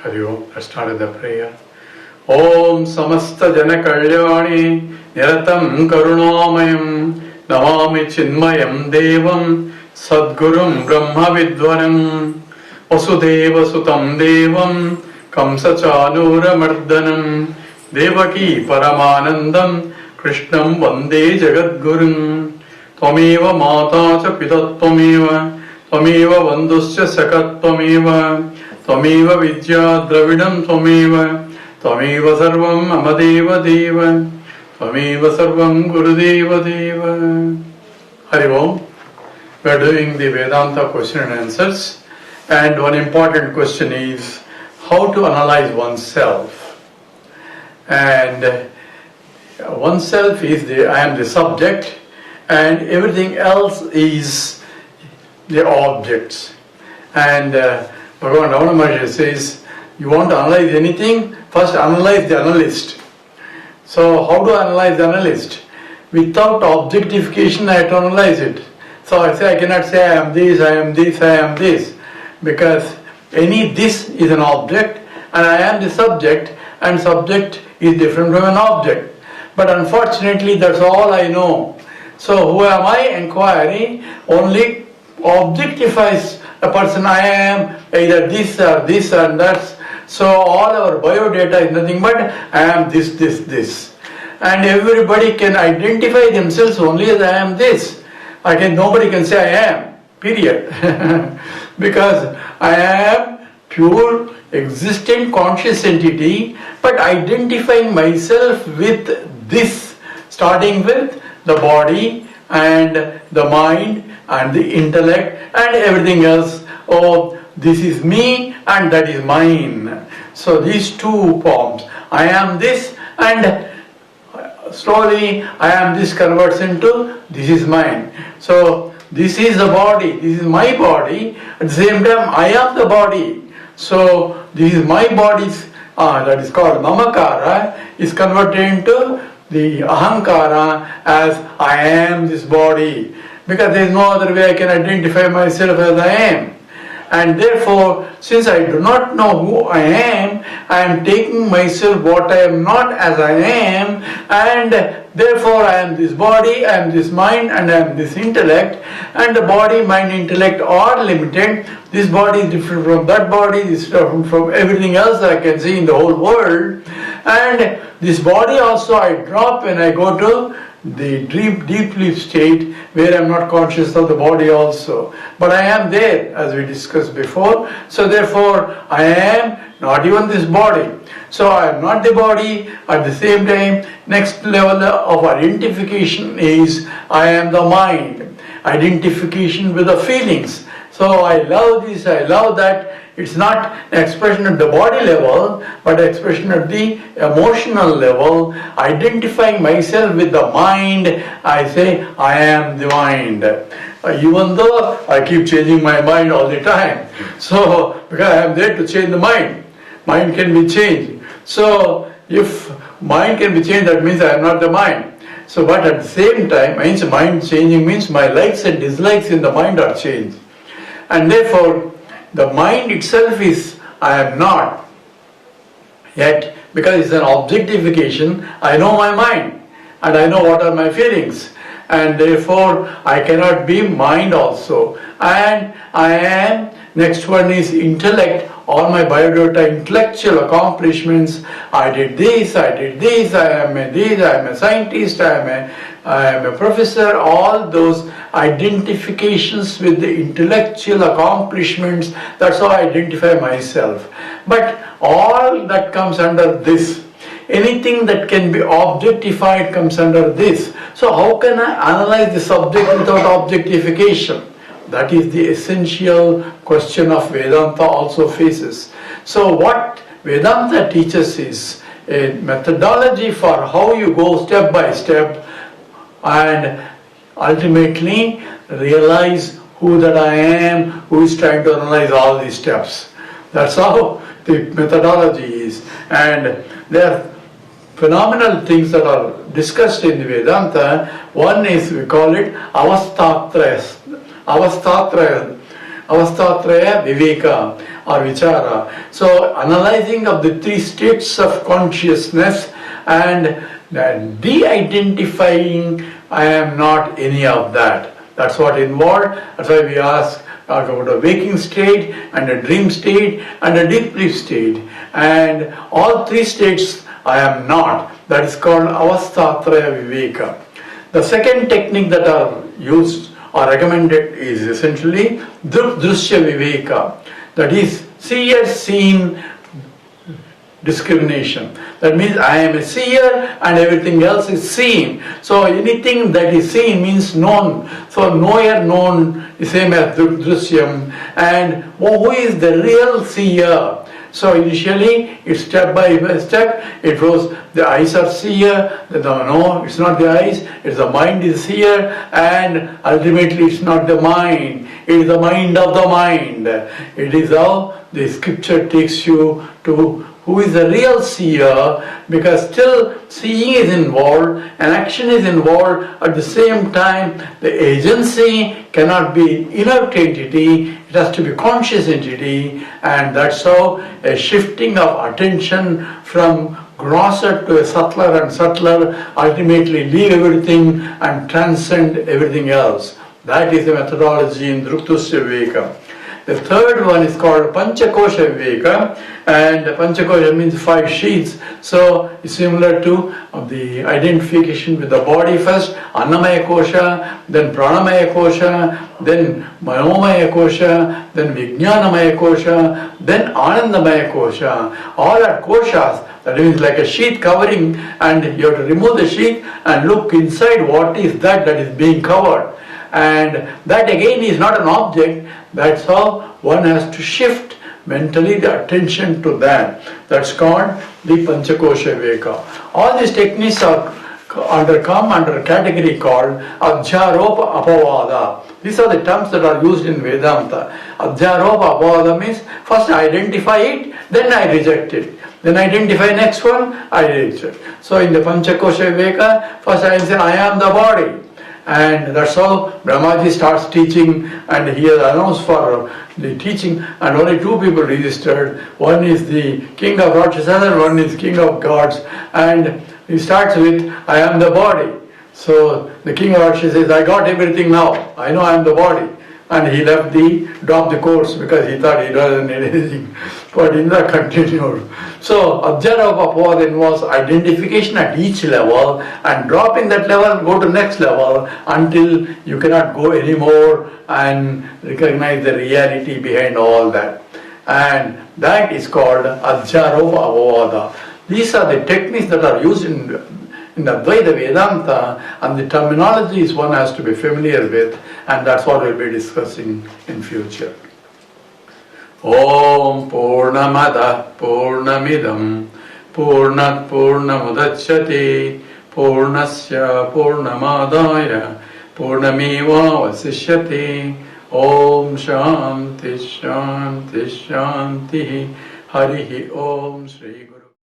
Hari Om. Let's start with the prayer. Om Samasta Jana Kalyani Niratam Karunamayam Namami Chinmayam Devam Sadgurum Brahma Vidvaram Vasudeva Sutam Devam Kamsa Chanura Mardanam Devaki Paramanandam Krishnam Vande Jagadgurum Tvameva Mata Cha Pitattvameva Tvameva Vanduscha Sakattvameva Tvameva Vidya Dravidam Tvameva Tvameva Sarvam Amadeva Deva Tvameva Sarvam Gurudeva Deva. Hari Om. We are doing the Vedanta question and answers, and one important question is how to analyze oneself. And oneself is I am the subject, and everything else is the objects. And Bhagavan Ramana Maharshi says, you want to analyze anything, first analyze the analyst. So how do I analyze the analyst? Without objectification I have to analyze it. So I cannot say I am this, I am this, I am this, because any this is an object and I am the subject, and subject is different from an object. But unfortunately that's all I know. So who am I? Inquiry only objectifies a person. I am either this or this and that. So all our biodata is nothing but I am this, this, this. And everybody can identify themselves only as I am this. Nobody can say I am, period. Because I am pure existent conscious entity, but identifying myself with this, starting with the body and the mind and the intellect and everything else. Oh, this is me and that is mine. So these two forms, I am this, and slowly I am this converts into this is mine. So this is the body, this is my body. At the same time I am the body. So this is my body, that is called mamakara, is converted into the ahankara as I am this body. Because there is no other way I can identify myself as I am. And therefore, since I do not know who I am taking myself what I am not as I am, and therefore I am this body, I am this mind, and I am this intellect, and the body, mind, intellect are limited. This body is different from that body, this is different from everything else that I can see in the whole world. And this body also I drop when I go to the deep sleep state where I am not conscious of the body also. But I am there, as we discussed before. So therefore, I am not even this body. So I am not the body. At the same time, next level of identification is I am the mind. Identification with the feelings. So I love this, I love that. It's not an expression at the body level, but expression at the emotional level. Identifying myself with the mind, I say, I am the mind. Even though I keep changing my mind all the time. So, because I am there to change the mind. Mind can be changed. So, if mind can be changed, that means I am not the mind. So, but at the same time, mind changing means my likes and dislikes in the mind are changed. And therefore, the mind itself is I am not. Yet, because it's an objectification, I know my mind and I know what are my feelings. And therefore, I cannot be mind also. And I am, next one is intellect, all my biodata, intellectual accomplishments. I did this, I am a scientist, I am a professor, all those identifications with the intellectual accomplishments, that's how I identify myself. But all that comes under this. Anything that can be objectified comes under this. So how can I analyze the subject without objectification? That is the essential question of Vedanta also faces. So what Vedanta teaches is a methodology for how you go step by step and ultimately realize who that I am, who is trying to analyze all these steps. That's how the methodology is. And there are phenomenal things that are discussed in the Vedanta. One is, we call it avastatraya. Avastatraya Viveka or Vichara. So analyzing of the three states of consciousness and de-identifying I am not any of that. That's what involved. That's why we ask about a waking state and a dream state and a deep sleep state. And all three states I am not. That is called Avastatraya Viveka. The second technique that are used or recommended is essentially Drusya Viveka. That is seer seen discrimination. That means I am a seer and everything else is seen. So anything that is seen means known. So knower known is same as Drusyam. And who is the real seer? So initially, it's step by step. It was the eyes are seer. No, it's not the eyes. It's the mind is seer, and ultimately, it's not the mind. It is the mind of the mind. It is how the scripture takes you to who is the real seer, because still seeing is involved and action is involved. At the same time, the agency cannot be inert entity, it has to be conscious entity, and that's how a shifting of attention from grosser to a subtler and subtler ultimately leave everything and transcend everything else. That is the methodology in Druktusya Viveka. The third one is called Panchakosha Viveka, and Panchakosha means 5 sheaths. So it's similar to the identification with the body first, Annamaya Kosha, then Pranamaya Kosha, then Manomaya Kosha, then Vijnanamaya Kosha, then Anandamaya Kosha. All are koshas. That means like a sheath covering, and you have to remove the sheath and look inside what is that is being covered. And that again is not an object. That's how one has to shift mentally the attention to that. That's called the Panchakosha Viveka. All these techniques are come under a category called Adhyaropa Apavada. These are the terms that are used in Vedanta. Adhyaropa Apavada means first I identify it, then I reject it. Then identify next one, I reject it. So in the Panchakosha Viveka, first I say I am the body. And that's how Brahmaji starts teaching, and he has announced for the teaching, and only 2 people registered. One is the king of Rakshasas and one is king of gods. And he starts with, I am the body. So the king of Rakshasas says, I got everything now. I know I am the body. And he dropped the course because he thought he doesn't need anything. But Indra continued. So Adhyaropa Apavada involves identification at each level, and dropping that level, go to next level until you cannot go anymore and recognize the reality behind all that. And that is called Adhyaropa Apavada. These are the techniques that are used in Advaita Vedanta, and the terminology is one has to be familiar with, and that's what we'll be discussing in future. Om Purnamada Purnamidam Purnat Purnamudachyate Purnasya Purnamadaya Purnameva Vasishyate. Om Shanti Shanti Shanti. Harihi Om Sri Guru.